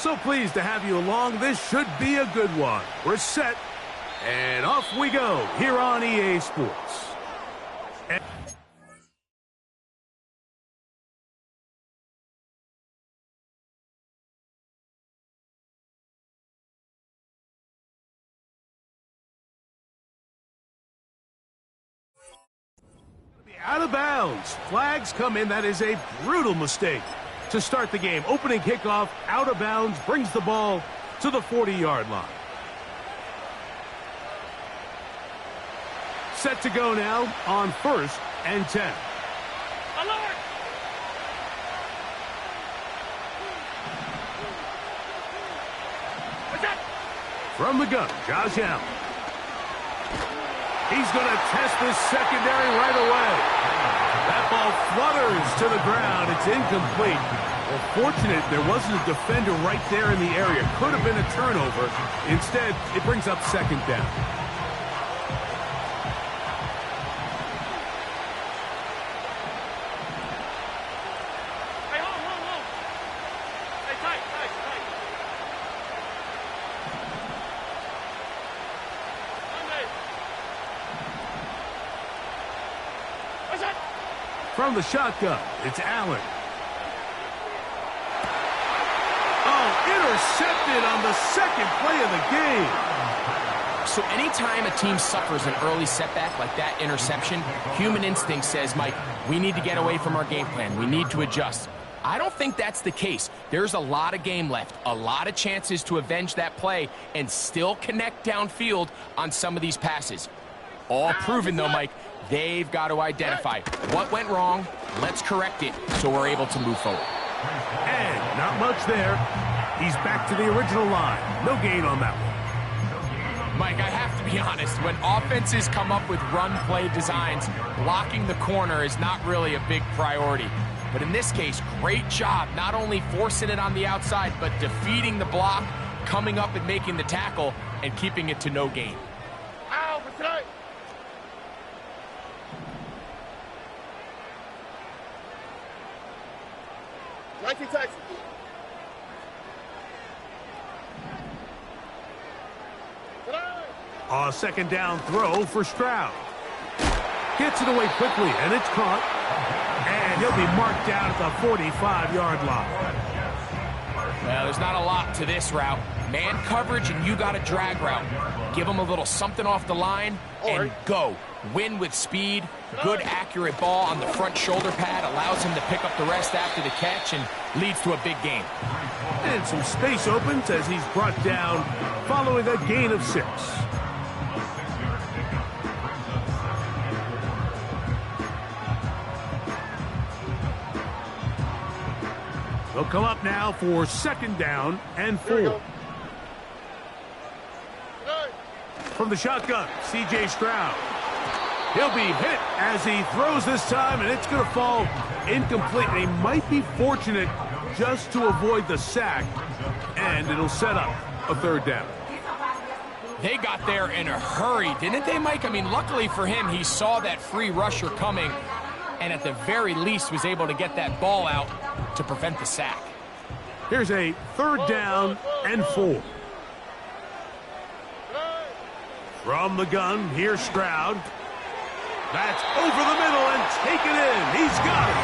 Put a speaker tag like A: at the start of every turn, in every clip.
A: So pleased to have you along. This should be a good one. We're set, and off we go here on EA Sports. Out of bounds. Flags come in. That is a brutal mistake to start the game. Opening kickoff, out of bounds, brings the ball to the 40-yard line. Set to go now on 1st and 10.
B: Alert! What's that?
A: From the gun, Josh Allen. He's going to test this secondary right away. That ball flutters to the ground. It's incomplete. Well, fortunate there wasn't a defender right there in the area. Could have been a turnover. Instead, it brings up 2nd down.
B: Hey, hold. Hey, tight. Monday. What's that?
A: From the shotgun, it's Allen. Intercepted on the 2nd play of the game.
C: So anytime a team suffers an early setback like that interception, human instinct says, Mike, we need to get away from our game plan. We need to adjust. I don't think that's the case. There's a lot of game left, a lot of chances to avenge that play and still connect downfield on some of these passes. All proven, though, Mike, they've got to identify what went wrong. Let's correct it so we're able to move forward.
A: And not much there. He's back to the original line. No gain on that one.
C: Mike, I have to be honest. When offenses come up with run-play designs, blocking the corner is not really a big priority. But in this case, great job not only forcing it on the outside, but defeating the block, coming up and making the tackle, and keeping it to no gain.
B: Ow, for tonight. Nike Texas.
A: A 2nd down throw for Stroud. Gets it away quickly, and it's caught. And he'll be marked down at the 45-yard line.
C: Well, there's not a lot to this route. Man coverage, and you got a drag route. Give him a little something off the line, and go. Win with speed. Good, accurate ball on the front shoulder pad. Allows him to pick up the rest after the catch and leads to a big gain.
A: And some space opens as he's brought down following a gain of 6. They'll come up now for 2nd down and 4. From the shotgun, C.J. Stroud. He'll be hit as he throws this time, and it's going to fall incomplete. They might be fortunate just to avoid the sack, and it'll set up a 3rd down.
C: They got there in a hurry, didn't they, Mike? I mean, luckily for him, he saw that free rusher coming, and at the very least was able to get that ball out to prevent the sack.
A: Here's a 3rd down and 4. From the gun, here's Stroud. That's over the middle and taken in. He's got it.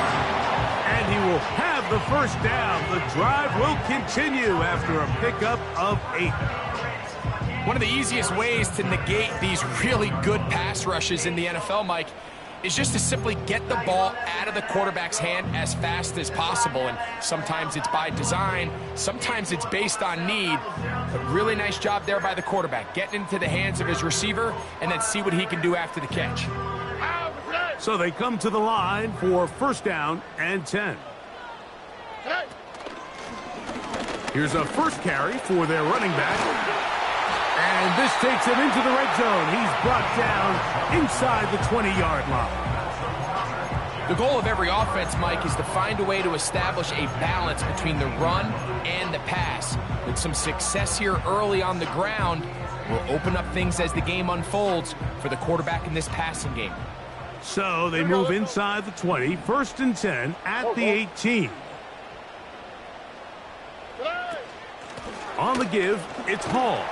A: And he will have the 1st down. The drive will continue after a pickup of 8.
C: One of the easiest ways to negate these really good pass rushes in the NFL, Mike, is just to simply get the ball out of the quarterback's hand as fast as possible. And sometimes it's by design, sometimes it's based on need. But really nice job there by the quarterback, getting into the hands of his receiver and then see what he can do after the catch.
A: So they come to the line for 1st down and 10. Here's a 1st carry for their running back. And this takes him into the red zone. He's brought down inside the 20-yard line.
C: The goal of every offense, Mike, is to find a way to establish a balance between the run and the pass. With some success here early on the ground, will open up things as the game unfolds for the quarterback in this passing game.
A: So they move inside the 20, 1st and 10 at the 18. On the give, it's Hall.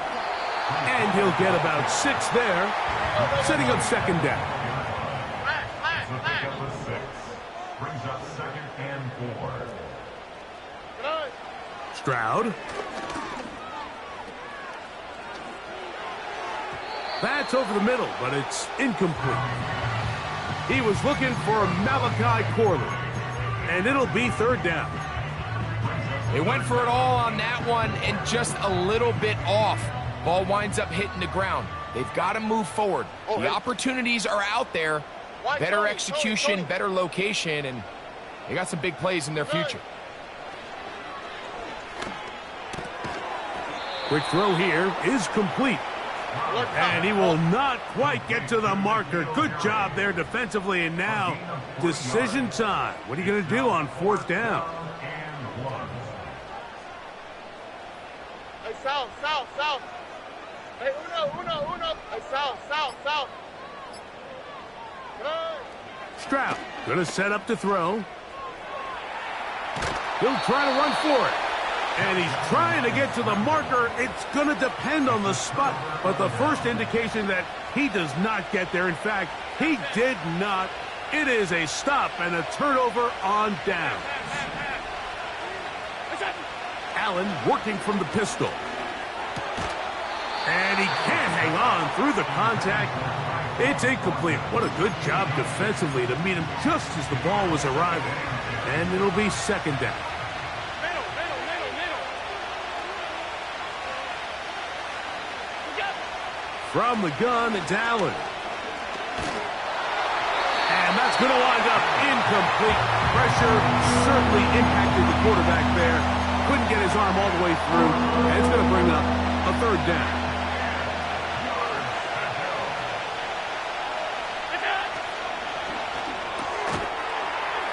A: And he'll get about 6 there, setting up second down.
D: So pick up the 6. Brings up 2nd and 4.
A: Stroud. That's over the middle, but it's incomplete. He was looking for Malachi Corley, and it'll be 3rd down.
C: They went for it all on that one and just a little bit off. Ball winds up hitting the ground. They've got to move forward. The opportunities are out there. Better execution, better location, and they got some big plays in their future.
A: Quick throw here is complete. And he will not quite get to the marker. Good job there defensively, and now decision time. What are you going to do on 4th down?
B: Hey, south. Hey, uno. Hey, south.
A: Stroud going to set up to throw. He'll try to run for it. And he's trying to get to the marker. It's going to depend on the spot. But the first indication that he does not get there. In fact, he did not. It is a stop and a turnover on down. Allen working from the pistol. And he can't hang on through the contact. It's incomplete. What a good job defensively to meet him just as the ball was arriving. And it'll be 2nd down. From the gun, it's Allen. And that's going to wind up incomplete. Pressure certainly impacted the quarterback there. Couldn't get his arm all the way through. And it's going to bring up a 3rd down.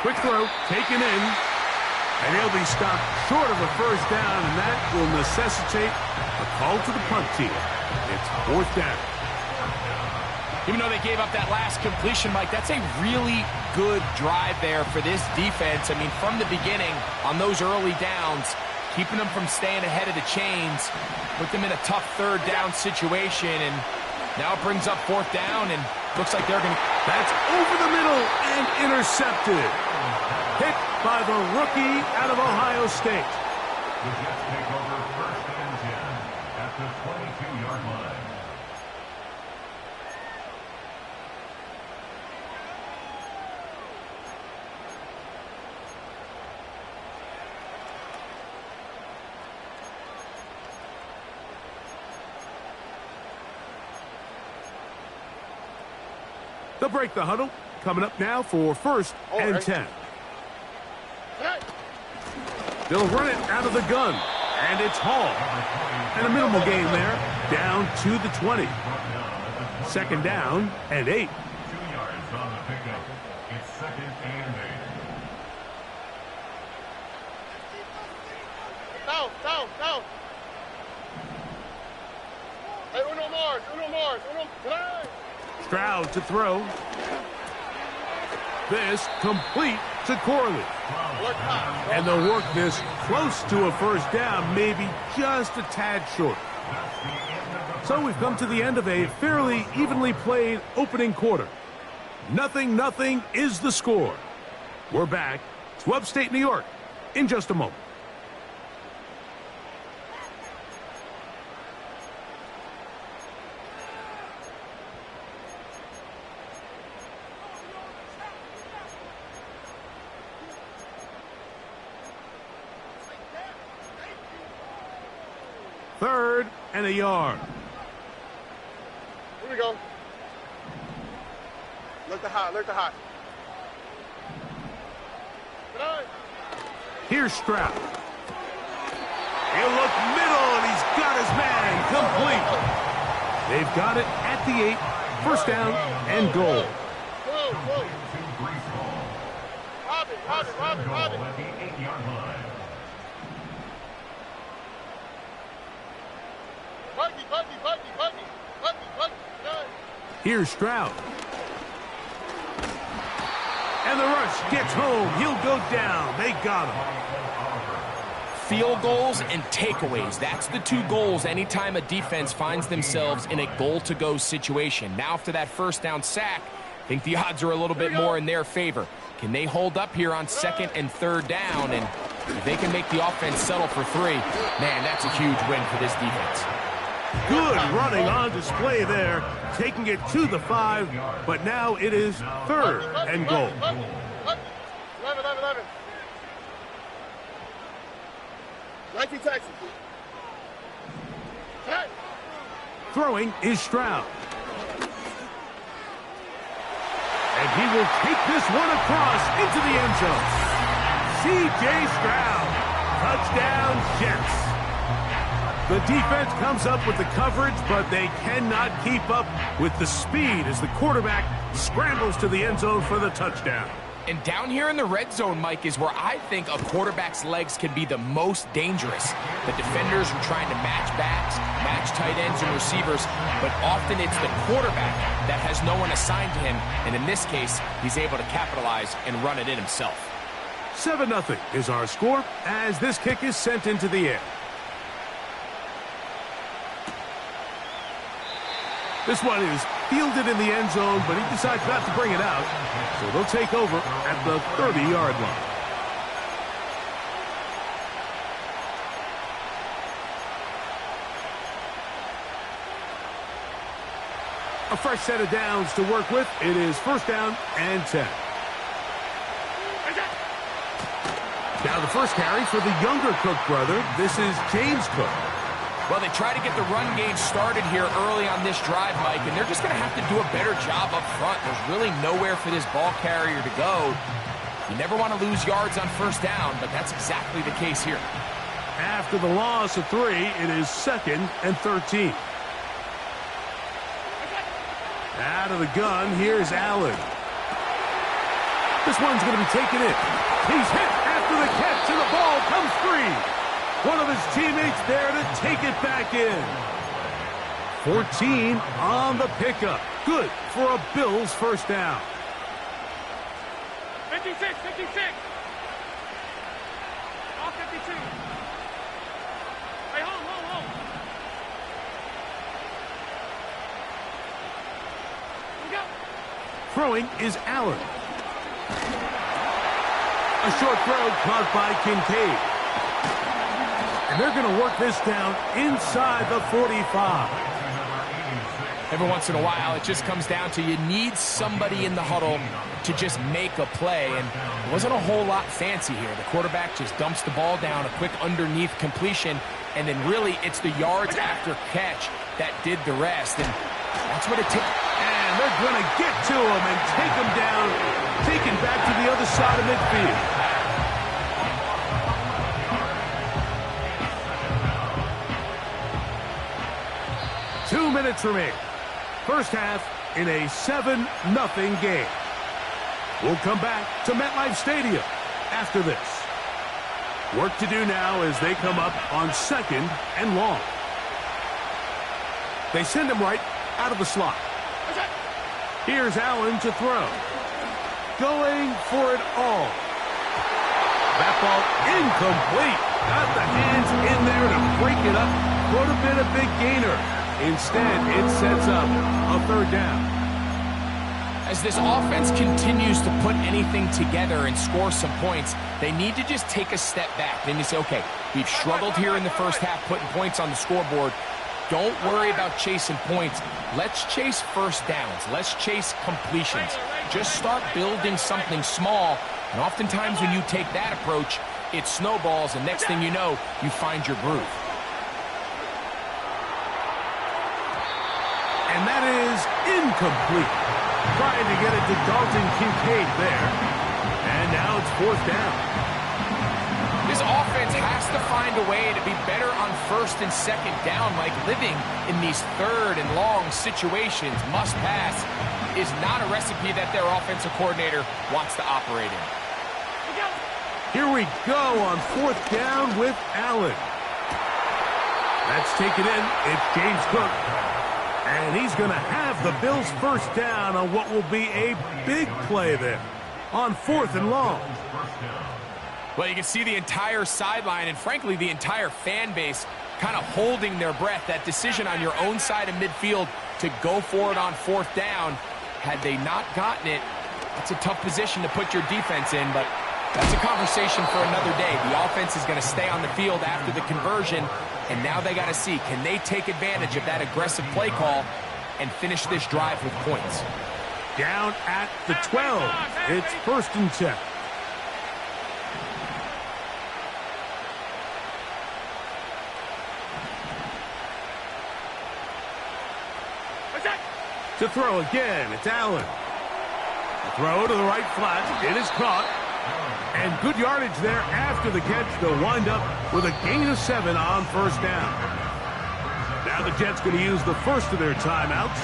A: Quick throw, taken in. And he'll be stopped short of a 1st down, and that will necessitate a call to the punt team. It's 4th down.
C: Even though they gave up that last completion, Mike, that's a really good drive there for this defense. I mean, from the beginning, on those early downs, keeping them from staying ahead of the chains, put them in a tough 3rd down situation, and now it brings up 4th down, and looks like they're going to...
A: That's over the middle and intercepted. Hit by the rookie out of Ohio State.
D: The Jets take over 1st and 10 at the 22-yard line.
A: They'll break the huddle. Coming up now for 1st and 10. They'll run it out of the gun. And it's Hall. And a minimal gain there. Down to the 20. 2nd down and 8.
D: 2 yards on the pickup. It's 2nd and 8.
B: Down. Hey, uno more.
A: Stroud to throw. This complete to Corley. And they'll work this close to a 1st down, maybe just a tad short. So we've come to the end of a fairly evenly played opening quarter. 0-0 is the score. We're back to upstate New York in just a moment. Third and a yard.
B: Here we go. Look the hot.
A: Here's Stroud. He'll look middle, and he's got his man complete. They've got it at the 8. 1st down and goal.
B: Robin.
D: At the 8-yard line.
A: Here's Stroud. And the rush gets home. He'll go down. They got him.
C: Field goals and takeaways. That's the two goals anytime a defense finds themselves in a goal-to-go situation. Now after that first down sack, I think the odds are a little bit more in their favor. Can they hold up here on second and third down? And if they can make the offense settle for 3, man, that's a huge win for this defense.
A: Good running on display there, taking it to the 5, but now it is 3rd and goal.
B: 11. 19 Texas. Hey.
A: Throwing is Stroud. And he will take this one across into the end zone. C.J. Stroud. Touchdown, Jets. The defense comes up with the coverage, but they cannot keep up with the speed as the quarterback scrambles to the end zone for the touchdown.
C: And down here in the red zone, Mike, is where I think a quarterback's legs can be the most dangerous. The defenders are trying to match backs, match tight ends and receivers, but often it's the quarterback that has no one assigned to him, and in this case, he's able to capitalize and run it in himself.
A: 7-0 is our score as this kick is sent into the air. This one is fielded in the end zone, but he decides not to bring it out. So they'll take over at the 30-yard line. A fresh set of downs to work with. It is 1st down and 10. Now the first carry for the younger Cook brother. This is James Cook.
C: Well, they try to get the run game started here early on this drive, Mike, and they're just going to have to do a better job up front. There's really nowhere for this ball carrier to go. You never want to lose yards on 1st down, but that's exactly the case here.
A: After the loss of 3, it is 2nd and 13. Out of the gun, here's Allen. This one's going to be taken in. He's hit after the catch, and the ball comes free. One of his teammates there to take it back in. 14 on the pickup. Good for a Bills 1st down.
B: 56. All 52. Hey, hold. Here we go.
A: Throwing is Allen. A short throw caught by Kincaid. And they're going to work this down inside the 45.
C: Every once in a while, it just comes down to you need somebody in the huddle to just make a play. And it wasn't a whole lot fancy here. The quarterback just dumps the ball down, a quick underneath completion, and then really it's the yards after catch that did the rest. And that's what it took.
A: And they're going to get to him and take him down, taken back to the other side of midfield. 2 minutes remain. First half in a 7-0 game. We'll come back to MetLife Stadium after this. Work to do now as they come up on 2nd and long. They send him right out of the slot. Here's Allen to throw. Going for it all. That ball incomplete. Got the hands in there to break it up. Would have been a big gainer. Instead, it sets up a 3rd down.
C: As this offense continues to put anything together and score some points, they need to just take a step back. Then you say, okay, we've struggled here in the first half putting points on the scoreboard. Don't worry about chasing points. Let's chase 1st downs. Let's chase completions. Just start building something small. And oftentimes when you take that approach, it snowballs, and next thing you know, you find your groove.
A: And that is incomplete. Trying to get it to Dalton Kincaid there. And now it's 4th down.
C: This offense has to find a way to be better on 1st and 2nd down. Like living in these 3rd and long situations, must pass, is not a recipe that their offensive coordinator wants to operate in.
A: Here we go on 4th down with Allen. That's taken in. It's James Cook. And he's going to have the Bills' 1st down on what will be a big play there on 4th and long.
C: Well, you can see the entire sideline and, frankly, the entire fan base kind of holding their breath. That decision on your own side of midfield to go for it on 4th down, had they not gotten it, it's a tough position to put your defense in, but that's a conversation for another day. The offense is going to stay on the field after the conversion, and now they got to see, can they take advantage of that aggressive play call and finish this drive with points?
A: Down at the 12. It's 1st and 10. To throw again, it's Allen. Throw to the right flat. It is caught. And good yardage there after the catch. They'll wind up with a gain of 7 on 1st down. Now the Jets going to use the first of their timeouts.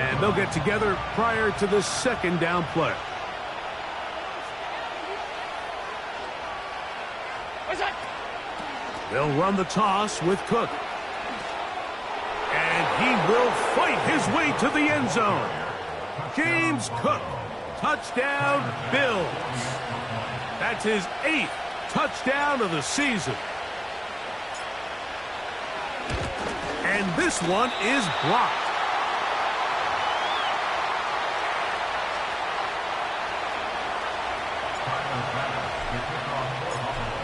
A: And they'll get together prior to the 2nd down play. They'll run the toss with Cook. And he will fight his way to the end zone. James Cook. Touchdown, Bills. That's his 8th touchdown of the season. And this one is blocked.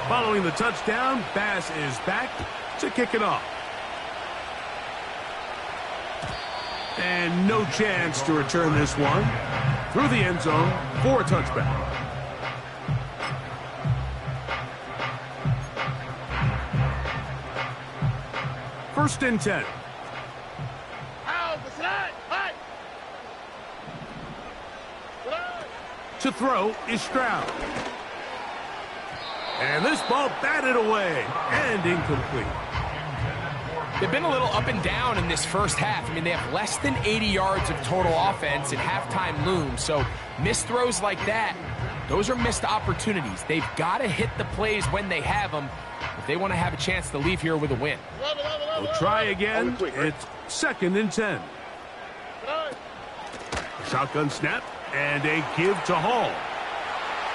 A: Following the touchdown, Bass is back to kick it off. And no chance to return this one through the end zone for a touchback. First and 10. To throw is Stroud. And this ball batted away and incomplete.
C: They've been a little up and down in this first half. I mean, they have less than 80 yards of total offense and halftime looms. So missed throws like that, those are missed opportunities. They've got to hit the plays when they have them if they want to have a chance to leave here with a win.
A: We'll try again. It's 2nd and 10. Shotgun snap and a give to Hall.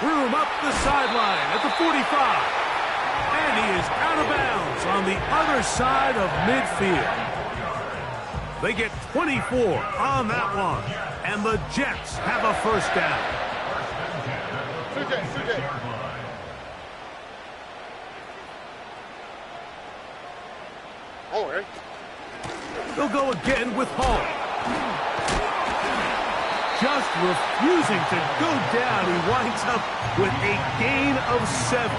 A: Room up the sideline at the 45. And he is out of bounds on the other side of midfield. They get 24 on that one. And the Jets have a 1st down. They'll go again with Hall. Just refusing to go down. He winds up with a gain of 7.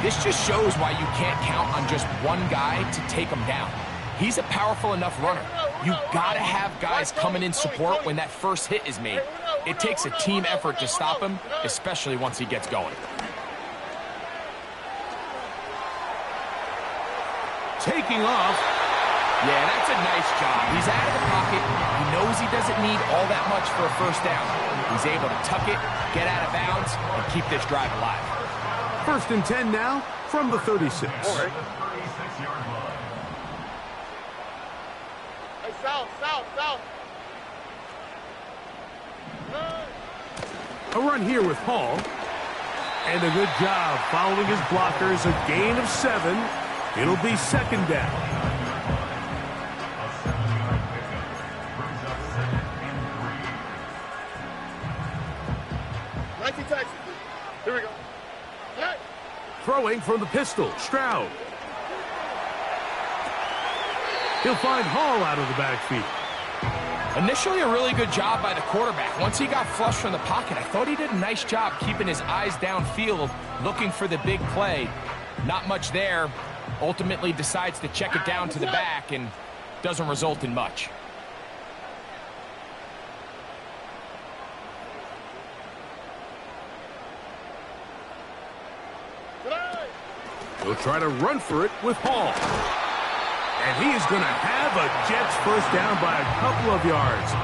C: This just shows why you can't count on just one guy to take him down. He's a powerful enough runner. You've got to have guys coming in support when that first hit is made. It takes a team effort to stop him, especially once he gets going.
A: Taking off.
C: Yeah, that's a nice job. He's out of the pocket. He knows he doesn't need all that much for a 1st down. He's able to tuck it, get out of bounds, and keep this drive alive.
A: 1st and 10 now from the 36.
B: Hey, south.
A: A run here with Hall. And a good job following his blockers. A gain of 7. It'll be 2nd down.
B: Here we go.
A: Throwing from the pistol, Stroud. He'll find Hall out of the backfield.
C: Initially, a really good job by the quarterback. Once he got flush from the pocket, I thought he did a nice job keeping his eyes downfield, looking for the big play. Not much there. Ultimately decides to check it down to the back and doesn't result in much.
A: He'll try to run for it with Hall. And he is going to have a Jets 1st down by a couple of yards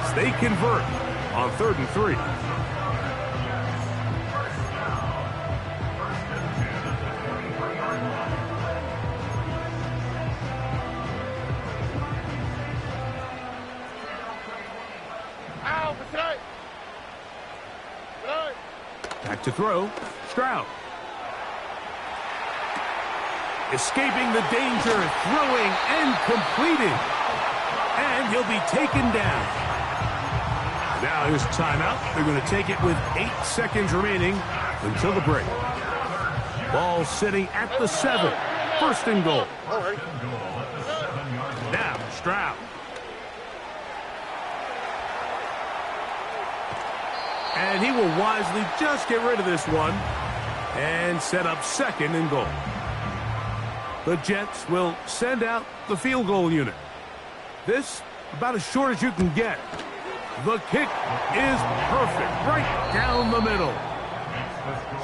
A: as they convert on 3rd and 3. Back to throw. Stroud. Escaping the danger, throwing and completing. And he'll be taken down. Now here's timeout. They're going to take it with 8 seconds remaining until the break. Ball sitting at the 7. First and goal. Now Stroud. And he will wisely just get rid of this one and set up second and goal. The Jets will send out the field goal unit. This about as short as you can get. The kick is perfect, right down the middle.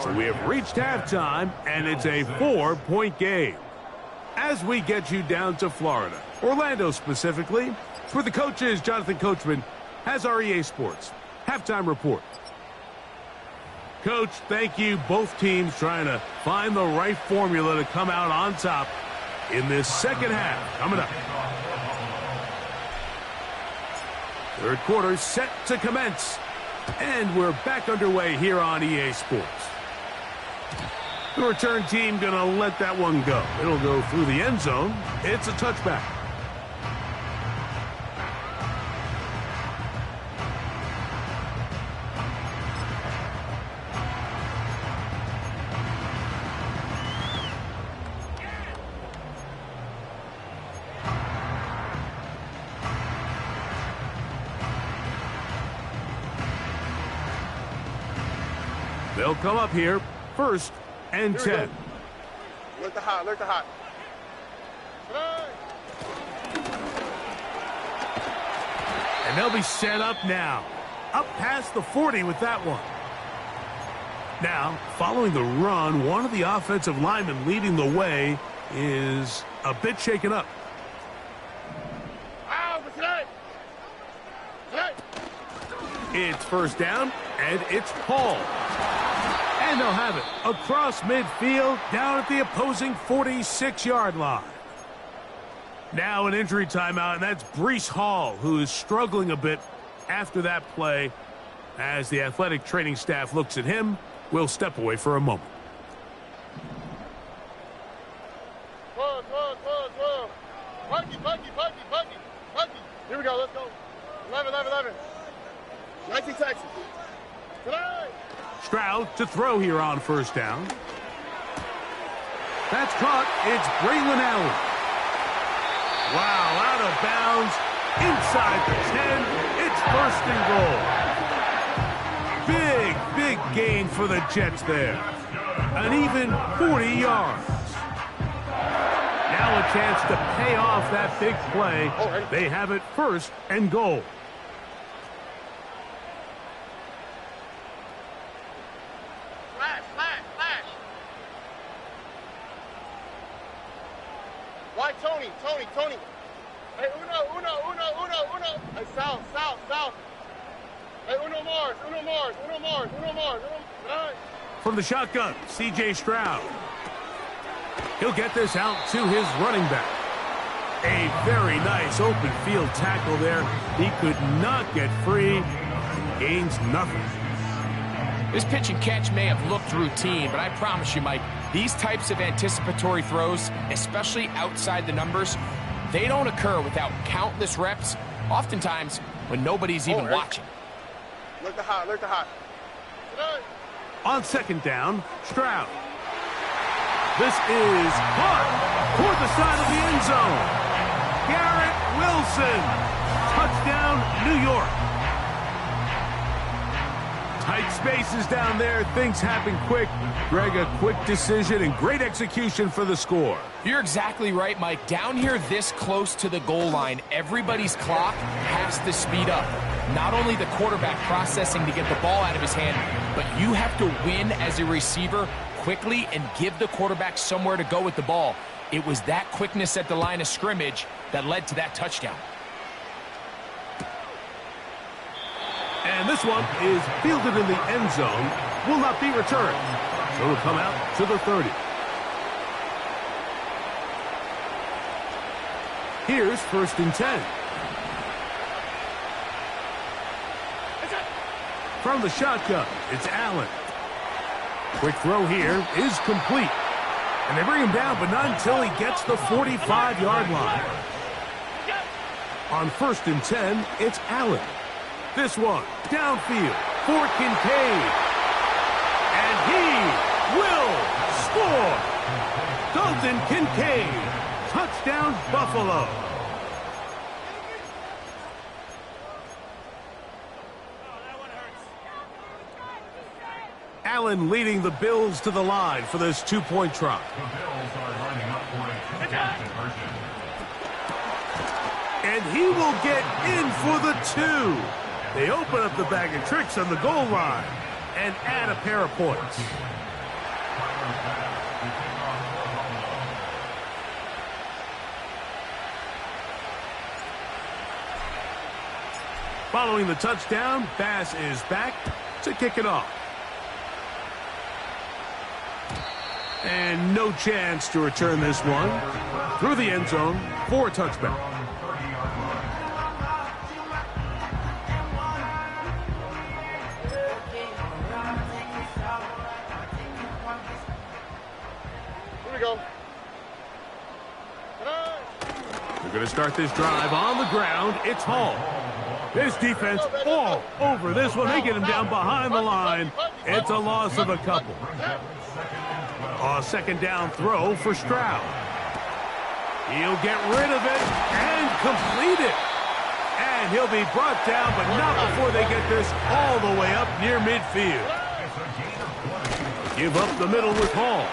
A: So we have reached halftime, and it's a 4-point game. As we get you down to Florida, Orlando specifically, for the coaches, Jonathan Coachman has our EA Sports halftime report. Coach, thank you. Both teams trying to find the right formula to come out on top in this second half. Coming up. Third quarter set to commence. And we're back underway here on EA Sports. The return team going to let that one go. It'll go through the end zone. It's a touchback. They'll come up here, first and 10.
B: Look the hot, look the hot.
A: And they'll be set up now. Up past the 40 with that one. Now, following the run, one of the offensive linemen leading the way is a bit shaken up. It's first down, and it's Hall. And they'll have it across midfield, down at the opposing 46-yard line. Now an injury timeout, and that's Breece Hall, who is struggling a bit after that play. As the athletic training staff looks at him, we'll step away for a moment.
B: Buggy. Here we go, let's go. 11. 19 Texas. Tonight.
A: Stroud to throw here on first down. That's caught. It's Braylon Allen. Wow, out of bounds. Inside the 10. It's first and goal. Big gain for the Jets there. An even 40 yards. Now a chance to pay off that big play. They have it first and goal.
B: Why Tony? Hey, Uno. Hey, south. Hey, Uno Mars.
A: From the shotgun, C.J. Stroud. He'll get this out to his running back. A very nice open field tackle there. He could not get free. Gains nothing.
C: This pitch and catch may have looked routine, but I promise you, Mike, these types of anticipatory throws, especially outside the numbers, they don't occur without countless reps, oftentimes when nobody's even watching.
B: Look the hot.
A: On second down, Stroud. This is caught toward the side of the end zone. Garrett Wilson. Touchdown, New York. Tight spaces down there. Things happen quick. Greg, a quick decision and great execution for the score.
C: You're exactly right, Mike. Down here this close to the goal line, everybody's clock has to speed up. Not only the quarterback processing to get the ball out of his hand, but you have to win as a receiver quickly and give the quarterback somewhere to go with the ball. It was that quickness at the line of scrimmage that led to that touchdown.
A: And this one is fielded in the end zone. Will not be returned. So it'll come out to the 30. Here's first and 10. From the shotgun, it's Allen. Quick throw here is complete. And they bring him down, but not until he gets the 45-yard line. On 1st and 10, it's Allen. This one, downfield for Kincaid. And he will score! Dalton Kincaid, touchdown Buffalo. Allen leading the Bills to the line for this 2-point try.
D: The Bills are lining up for a two-point conversion.
A: And he will get in for the 2. They open up the bag of tricks on the goal line and add a pair of points. Following the touchdown, Bass is back to kick it off. And no chance to return this one through the end zone for a touchback.
B: Here we go.
A: They're going to start this drive on the ground. It's Hall. This defense all over this one. They get him down behind the line. It's a loss of a couple. A 2nd down throw for Stroud. He'll get rid of it and complete it. And he'll be brought down, but not before they get this all the way up near midfield. Give up the middle with Hall.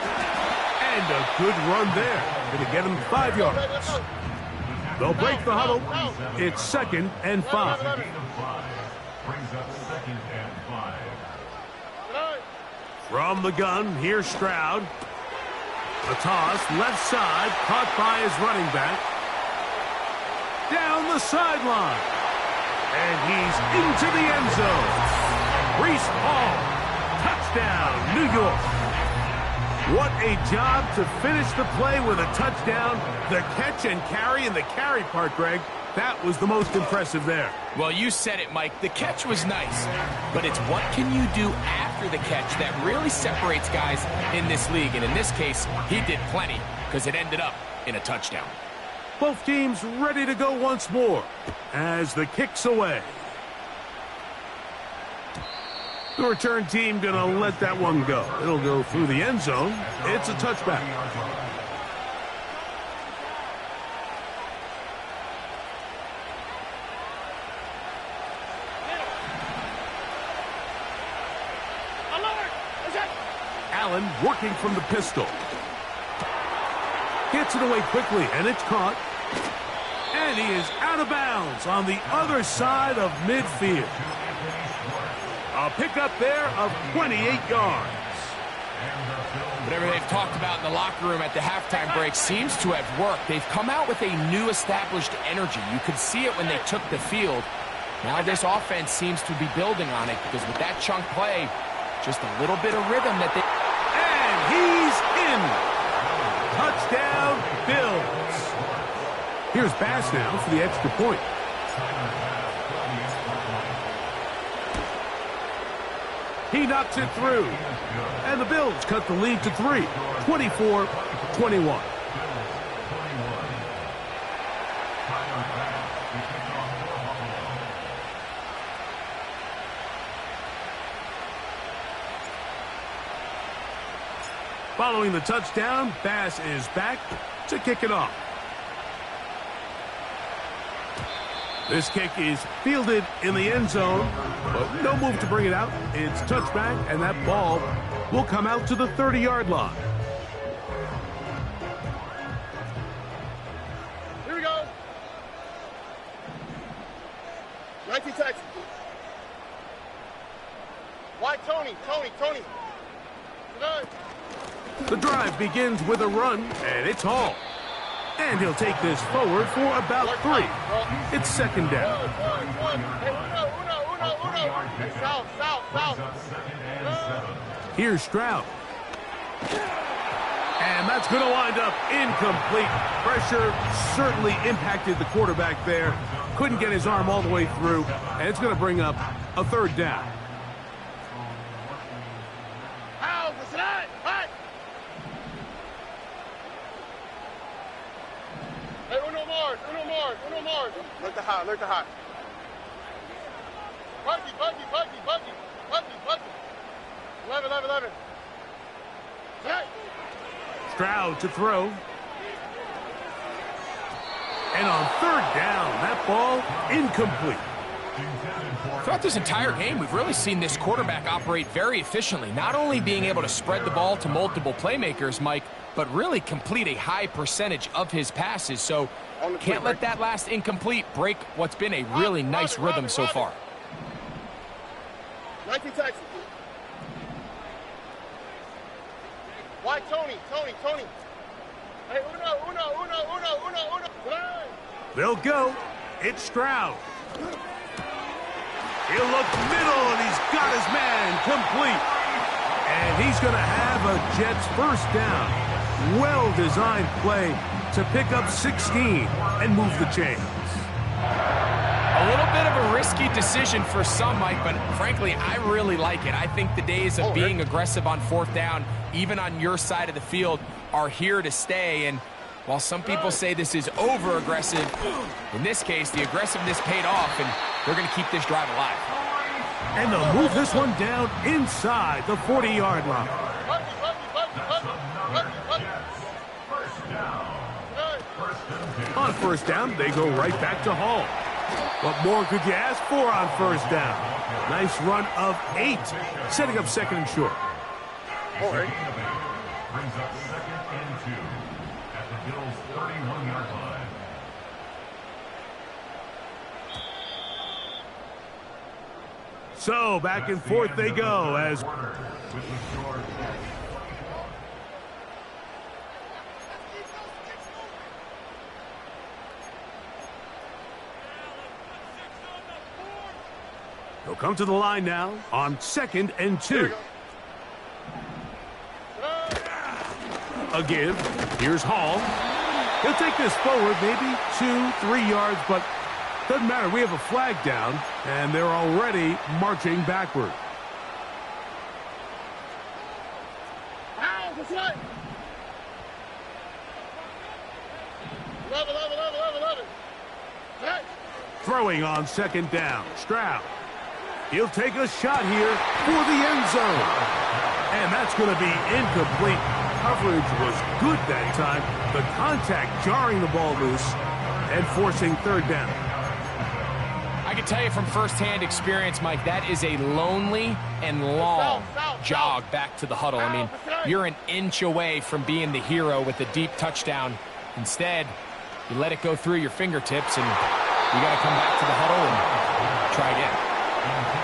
A: And a good run there. Going to get him 5 yards. They'll break the huddle. It's 2nd and 5.
D: Brings up 2nd and 5.
A: From the gun, here's Stroud. A toss, left side, caught by his running back. Down the sideline. And he's into the end zone. Breece Hall. Touchdown, New York. What a job to finish the play with a touchdown. The catch and carry, and the carry part, Greg, that was the most impressive there.
C: Well, you said it, Mike. The catch was nice, but it's what can you do after the catch that really separates guys in this league. And in this case, he did plenty because it ended up in a touchdown.
A: Both teams ready to go once more as the kick's away. The return team going to let that one go. It'll go through the end zone. It's a touchback. Allen working from the pistol. Gets it away quickly, and it's caught. And he is out of bounds on the other side of midfield. A pickup there of 28 yards.
C: Whatever they've talked about in the locker room at the halftime break seems to have worked. They've come out with a new established energy. You could see it when they took the field. Now this offense seems to be building on it because with that chunk play, just a little bit of rhythm that they...
A: And he's in. Touchdown, Bills. Here's Bass now for the extra point. He knocks it through. And the Bills cut the lead to 3, 24-21. Following the touchdown, Bass is back to kick it off. This kick is fielded in the end zone, but no move to bring it out. It's touchback, and that ball will come out to the 30-yard line.
B: Here we go. 19 Texans. Why Tony? Tonight.
A: The drive begins with a run, and it's Hall. And he'll take this forward for about 3. It's 2nd down.
B: Hey, South.
A: Here's Stroud. And that's going to wind up incomplete. Pressure certainly impacted the quarterback there. Couldn't get his arm all the way through, and it's going to bring up a 3rd down.
B: How's the Tonight. Hot. Hey, Uno Mars. Look the hot. Buggy. 11. Tonight.
A: Stroud to throw. And on third down, that ball incomplete.
C: Throughout this entire game, we've really seen this quarterback operate very efficiently, not only being able to spread the ball to multiple playmakers, Mike, but really complete a high percentage of his passes. So can't let that last incomplete break what's been a really nice rhythm so far.
B: 19 Texas. Why Tony? Hey, Uno.
A: They'll go. It's Stroud. He'll look middle, and he's got his man complete. And he's going to have a Jets first down. Well-designed play to pick up 16 and move the chains.
C: A little bit of a risky decision for some, Mike, but frankly, I really like it. I think the days of being aggressive on fourth down, even on your side of the field, are here to stay. And while some people say this is over-aggressive, in this case, the aggressiveness paid off, and they're going to keep this drive alive.
A: And they'll move this one down inside the 40-yard line. On first down, they go right back to Hall. What more could you ask for on first down? Nice run of 8, setting up second and short.
D: Brings up second and 2 at the Bills' 31-yard line.
A: So back and forth they go as they'll come to the line now on second and 2. A give. Here's Hall. He'll take this forward, maybe 2-3 yards, but doesn't matter. We have a flag down, and they're already marching backward.
B: That's right. 11. Hey.
A: Throwing on second down. Stroud. He'll take a shot here for the end zone. And that's going to be incomplete. Coverage was good that time. The contact jarring the ball loose and forcing third down.
C: I can tell you from firsthand experience, Mike, that is a lonely and long jog back to the huddle. I mean, you're an inch away from being the hero with a deep touchdown. Instead, you let it go through your fingertips, and you got to come back to the huddle and try again.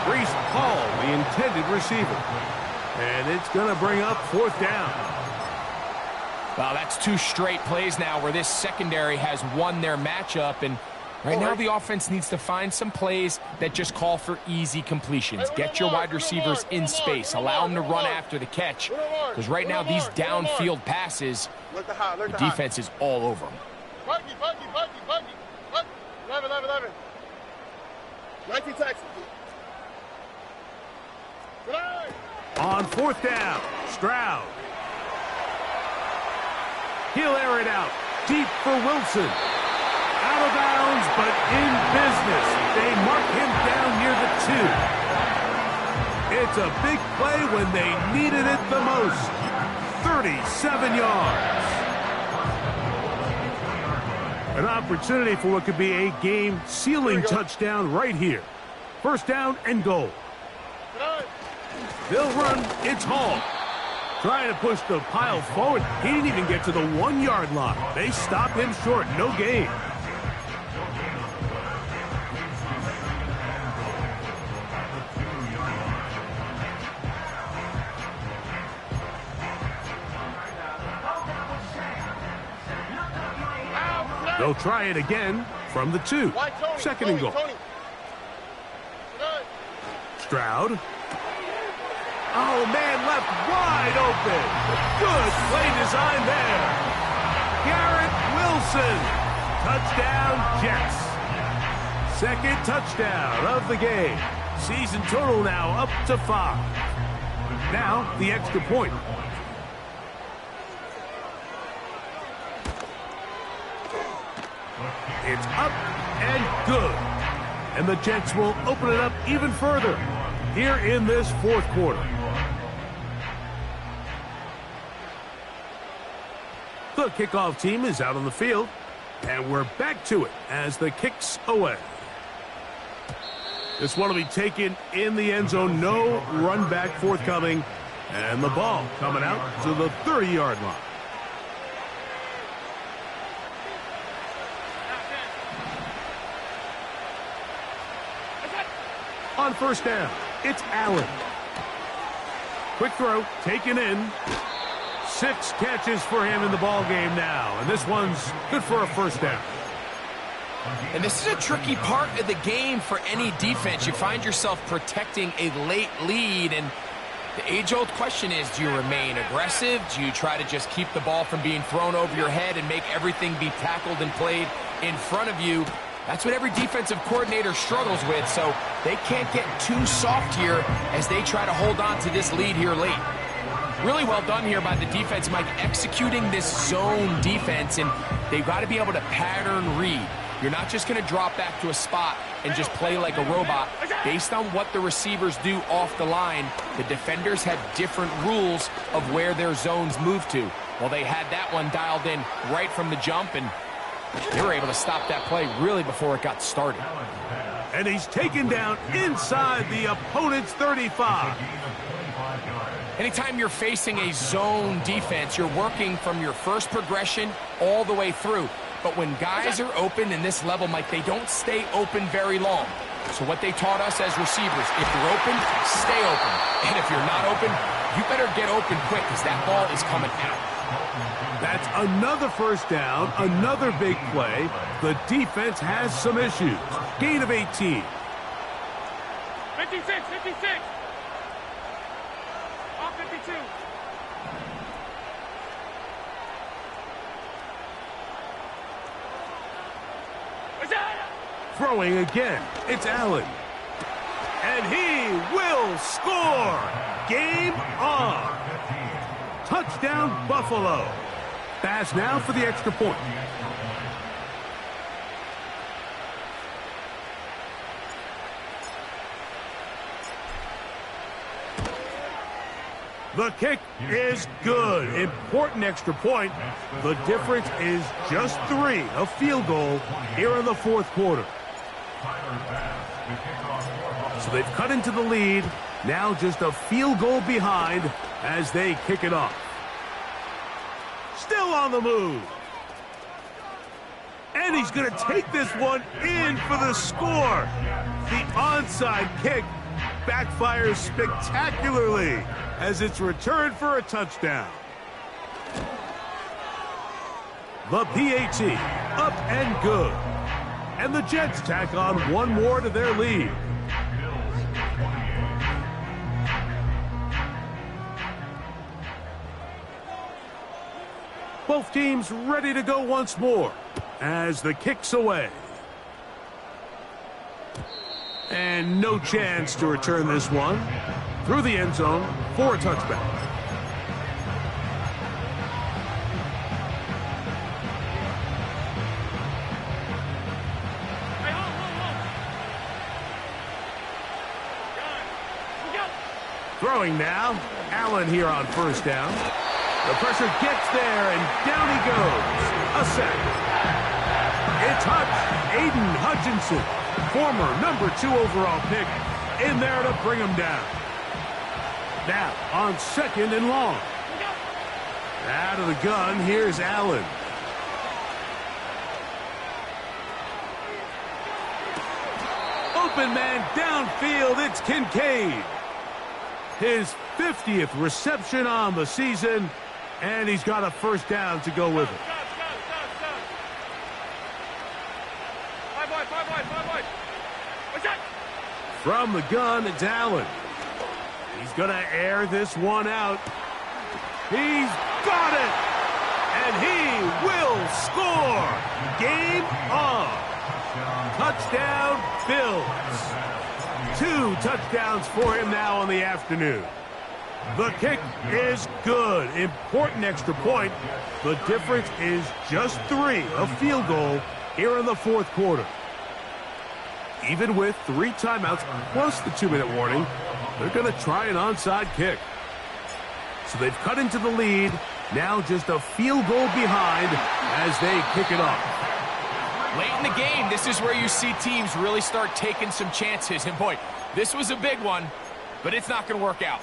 A: Breece Hall, the intended receiver. And it's going to bring up fourth down.
C: Well, that's 2 straight plays now where this secondary has won their matchup, and right now the offense needs to find some plays that just call for easy completions. Get your wide receivers in space. Allow them to run after the catch, because right now these downfield passes, the defense is all over them.
B: Buggy. 11. 19 Texas.
A: On fourth down, Stroud. He'll air it out. Deep for Wilson. Out of bounds, but in business. They mark him down near the 2. It's a big play when they needed it the most. 37 yards. An opportunity for what could be a game-sealing touchdown right here. First down and goal. They'll run. It's Hall. Trying to push the pile forward. He didn't even get to the 1-yard line. They stop him short. No gain. They'll try it again from the 2. Second and goal. Stroud. Oh, man, left wide open. Good play design there. Garrett Wilson. Touchdown, Jets. Second touchdown of the game. Season total now up to 5. Now, the extra point. It's up and good. And the Jets will open it up even further here in this fourth quarter. The kickoff team is out on the field, and we're back to it as the kick's away. This one will be taken in the end zone. No run back forthcoming, and the ball coming out to the 30-yard line. On first down, it's Allen. Quick throw, taken in. 6 catches for him in the ball game now, and this one's good for a first down.
C: And this is a tricky part of the game for any defense. You find yourself protecting a late lead, and the age-old question is, do you remain aggressive? Do you try to just keep the ball from being thrown over your head and make everything be tackled and played in front of you? That's what every defensive coordinator struggles with, so they can't get too soft here as they try to hold on to this lead here late. Really well done here by the defense, Mike, executing this zone defense, and they've got to be able to pattern read. You're not just going to drop back to a spot and just play like a robot. Based on what the receivers do off the line, the defenders have different rules of where their zones move to. Well, they had that one dialed in right from the jump, and they were able to stop that play really before it got started.
A: And he's taken down inside the opponent's 35.
C: Anytime you're facing a zone defense, you're working from your first progression all the way through. But when guys are open in this level, Mike, they don't stay open very long. So what they taught us as receivers, if you're open, stay open. And if you're not open, you better get open quick because that ball is coming out.
A: That's another first down, another big play. The defense has some issues. Gain of 18.
B: 56, 56. Off 52.
A: Throwing again, it's Allen. And he will score. Game on. Touchdown, Buffalo. Pass now for the extra point. The kick is good. Important extra point. The difference is just 3, a field goal here in the fourth quarter. So they've cut into the lead. Now just a field goal behind as they kick it off. Still on the move. And he's going to take this one in for the score. The onside kick backfires spectacularly as it's returned for a touchdown. The PAT up and good. And the Jets tack on one more to their lead. Both teams ready to go once more as the kick's away. And no chance to return this one through the end zone for a touchback. Throwing now, Allen here on first down. The pressure gets there, and down he goes. A sack. It's Hutch, Aiden Hutchinson, former #2 overall pick, in there to bring him down. Now on second and long. Out of the gun, here's Allen. Open man downfield, it's Kincaid. His 50th reception on the season, and he's got a first down to go with it. From the gun, it's Allen. He's going to air this one out. He's got it! And he will score! Game on! Touchdown, Bills. 2 touchdowns for him now on the afternoon. The kick is good. Important extra point. The difference is just 3, a field goal here in the fourth quarter. Even with 3 timeouts plus the 2-minute warning, they're going to try an onside kick. So they've cut into the lead, now just a field goal behind as they kick it off.
C: Late in the game, this is where you see teams really start taking some chances. And boy, this was a big one, but it's not going to work out.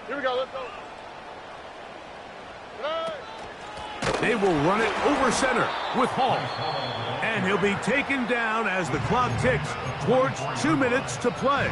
B: Here we go, let's go.
A: They will run it over center with Hall. And he'll be taken down as the clock ticks towards 2 minutes to play.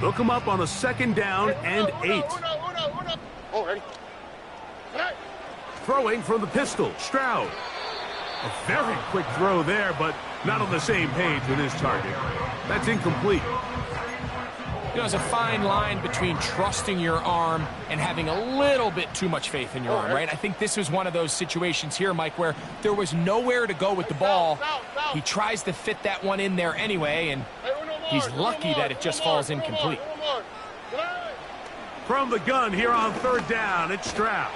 A: They'll come up on a 2nd down and 8.
B: Oh, ready?
A: Throwing from the pistol, Stroud. A very quick throw there, but not on the same page with his target. That's incomplete.
C: You know, there's a fine line between trusting your arm and having a little bit too much faith in your arm, right? I think this was one of those situations here, Mike, where there was nowhere to go with the ball. He tries to fit that one in there anyway, and he's lucky that it just falls incomplete.
A: From the gun here on 3rd down, it's Stroud.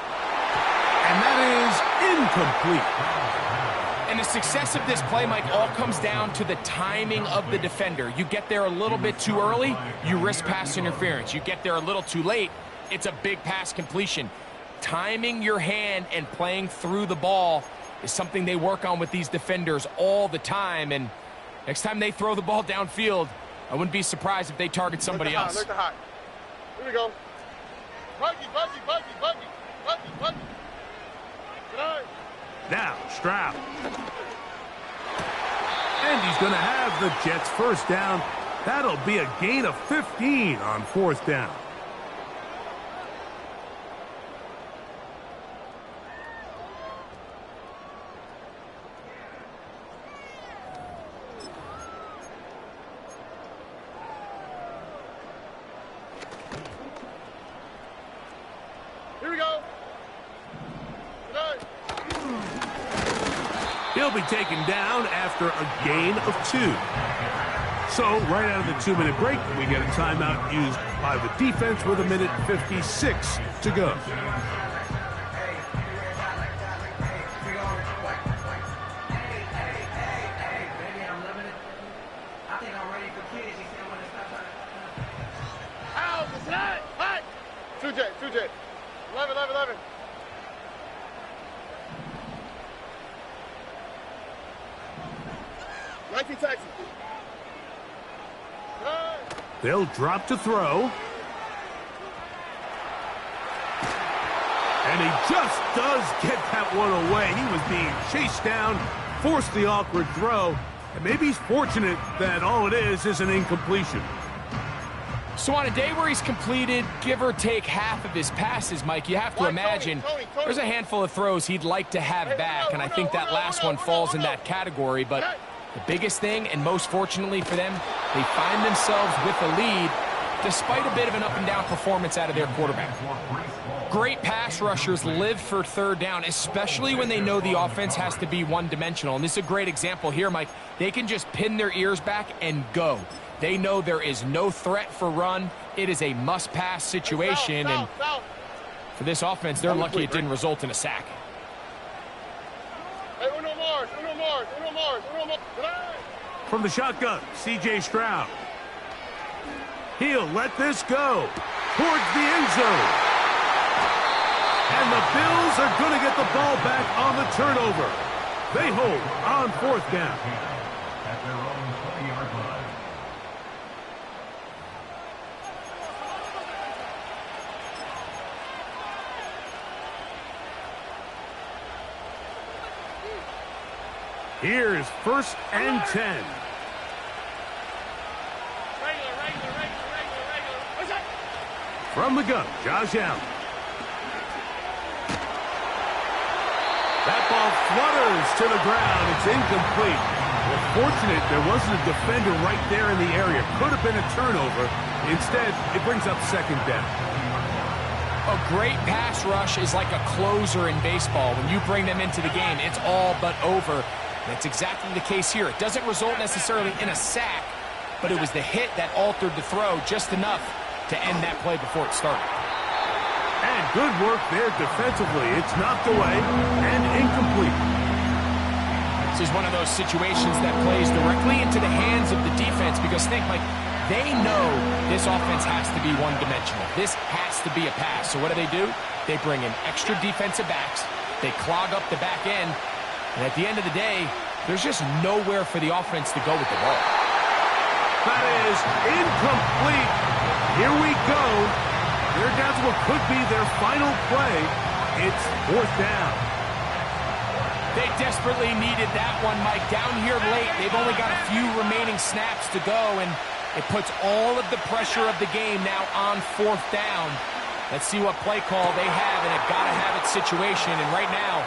A: And that is incomplete.
C: And the success of this play, Mike, all comes down to the timing of the defender. You get there a little bit too early, you risk pass interference. You get there a little too late, it's a big pass completion. Timing your hand and playing through the ball is something they work on with these defenders all the time. And next time they throw the ball downfield, I wouldn't be surprised if they target somebody else.
B: Look high. Here we go. Buggy.
A: Now, Stroud. And he's going to have the Jets' 1st down. That'll be a gain of 15 on 4th down.
B: Here we go.
A: He'll be taken down after a gain of 2. So, right out of the 2-minute break, we get a timeout used by the defense with 1:56 to go.
B: Two J. 11. 19 Texas.
A: They'll drop to throw. And he just does get that one away. He was being chased down, forced the awkward throw, and maybe he's fortunate that all it is an incompletion.
C: So on a day where he's completed, give or take half of his passes, Mike, you have to imagine there's a handful of throws he'd like to have back, and I think that last one falls in that category. But the biggest thing, and most fortunately for them, they find themselves with the lead despite a bit of an up-and-down performance out of their quarterback. Great pass rushers live for 3rd down, especially when they know the offense has to be one-dimensional. And this is a great example here, Mike. They can just pin their ears back and go. They know there is no threat for run. It is a must-pass situation, and for this offense, they're lucky it didn't result in a sack.
B: Hey, uno more.
A: From the shotgun, C.J. Stroud. He'll let this go towards the end zone. And the Bills are going to get the ball back on the turnover. They hold on 4th down.
D: At their own 20-yard line.
A: Here's 1st and 10. From the gun, Josh Allen. flutters to the ground. It's incomplete. Well, fortunate there wasn't a defender right there in the area. Could have been a turnover. Instead, it brings up second down.
C: A great pass rush is like a closer in baseball. When you bring them into the game, it's all but over. That's exactly the case here. It doesn't result necessarily in a sack, but it was the hit that altered the throw just enough to end that play before it started.
A: And good work there defensively. It's knocked away and incomplete.
C: This is one of those situations that plays directly into the hands of the defense because think, like, they know this offense has to be one-dimensional. This has to be a pass. So what do? They bring in extra defensive backs. They clog up the back end. And at the end of the day, there's just nowhere for the offense to go with the ball.
A: That is incomplete. Here we go. They're down to what could be their final play. It's fourth down.
C: They desperately needed that one, Mike. Down here late, they've only got a few remaining snaps to go, and it puts all of the pressure of the game now on fourth down. Let's see what play call they have in a gotta-have-it situation. And right now,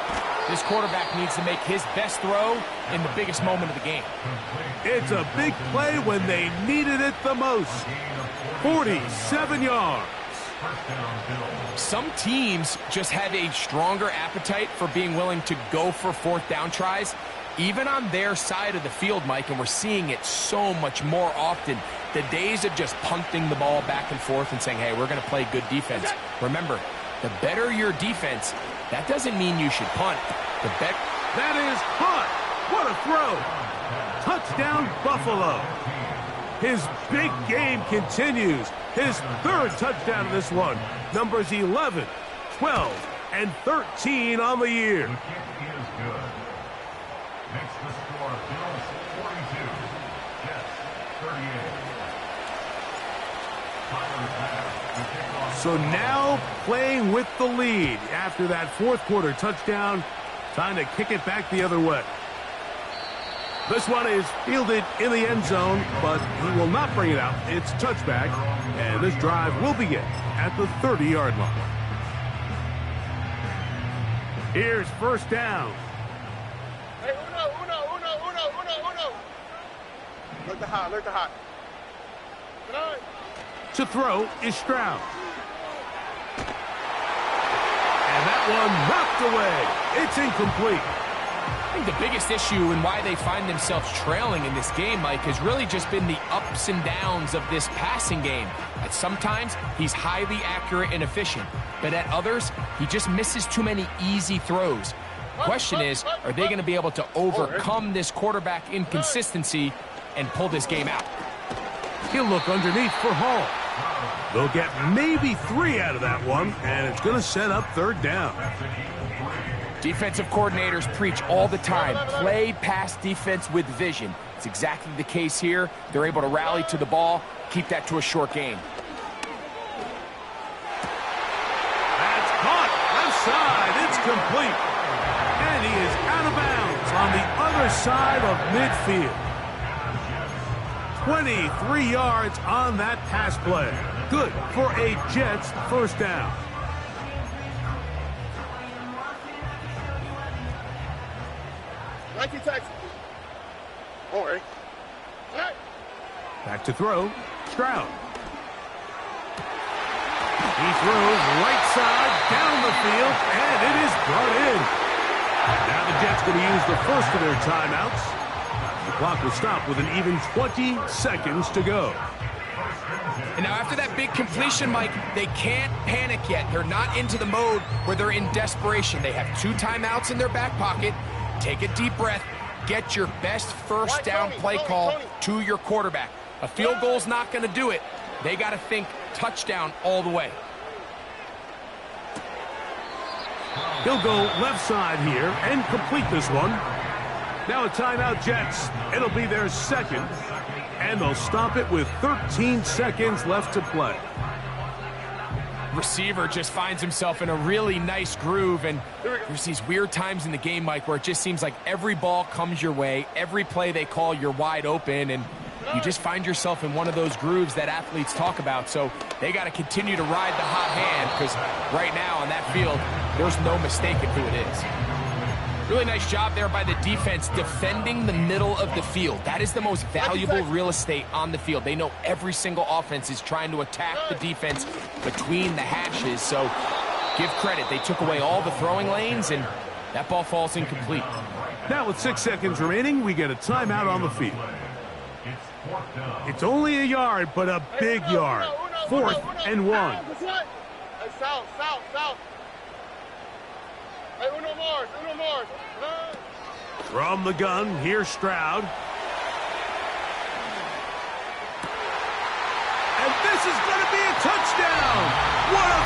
C: this quarterback needs to make his best throw in the biggest moment of the game.
A: It's a big play when they needed it the most. 47 yards.
C: Some teams just have a stronger appetite for being willing to go for fourth down tries, even on their side of the field, Mike, and we're seeing it so much more often. The days of just punting the ball back and forth and saying, hey, we're going to play good defense. Remember, the better your defense, that doesn't mean you should punt.
A: That is caught. What a throw. Touchdown, Buffalo. His big game continues. His third touchdown of this one. Numbers 11, 12, and 13 on the year.
D: The kick is good. Next to score, Bills 42, Jets 38.
A: So now playing with the lead after that fourth quarter touchdown. Time to kick it back the other way. This one is fielded in the end zone, but he will not bring it out. It's touchback, and this drive will begin at the 30-yard line. Here's first down.
B: Hey, uno. Look the hot. Get on.
A: To throw is Stroud. And that one knocked away. It's incomplete.
C: I think the biggest issue and why they find themselves trailing in this game, Mike, has really just been the ups and downs of this passing game. At sometimes, he's highly accurate and efficient, but at others, he just misses too many easy throws. Question is, are they going to be able to overcome this quarterback inconsistency and pull this game out?
A: He'll look underneath for Hall. They'll get maybe 3 out of that one, and it's going to set up third down.
C: Defensive coordinators preach all the time, play pass defense with vision. It's exactly the case here. They're able to rally to the ball, keep that to a short game.
A: That's caught. Left side. It's complete. And he is out of bounds on the other side of midfield. 23 yards on that pass play. Good for a Jets first down.
B: Nike taxi. Don't worry. All right.
A: Back to throw. Stroud. He throws right side down the field, and it is brought in. Now the Jets going to use the first of their timeouts. The clock will stop with an even 20 seconds to go.
C: And now after that big completion, Mike, they can't panic yet. They're not into the mode where they're in desperation. They have 2 timeouts in their back pocket. Take a deep breath. Get your best first down play call to your quarterback. A field goal's not going to do it. They got to think touchdown all the way.
A: He'll go left side here and complete this one. Now a timeout, Jets. It'll be their second, and they'll stop it with 13 seconds left to play.
C: Receiver just finds himself in a really nice groove, and there's these weird times in the game, Mike, where it just seems like every ball comes your way, every play they call, you're wide open, and you just find yourself in one of those grooves that athletes talk about. So they got to continue to ride the hot hand, because right now on that field, there's no mistaking who it is. Really nice job there by the defense defending the middle of the field. That is the most valuable real estate on the field. They know every single offense is trying to attack the defense between the hashes. So give credit. They took away all the throwing lanes, and that ball falls incomplete.
A: Now with 6 seconds remaining, we get a timeout on the field. It's only a yard, but a big yard. 4th and 1.
B: Hey, south. Hey, uno more.
A: From the gun, here's Stroud. And this is going to be a touchdown. What a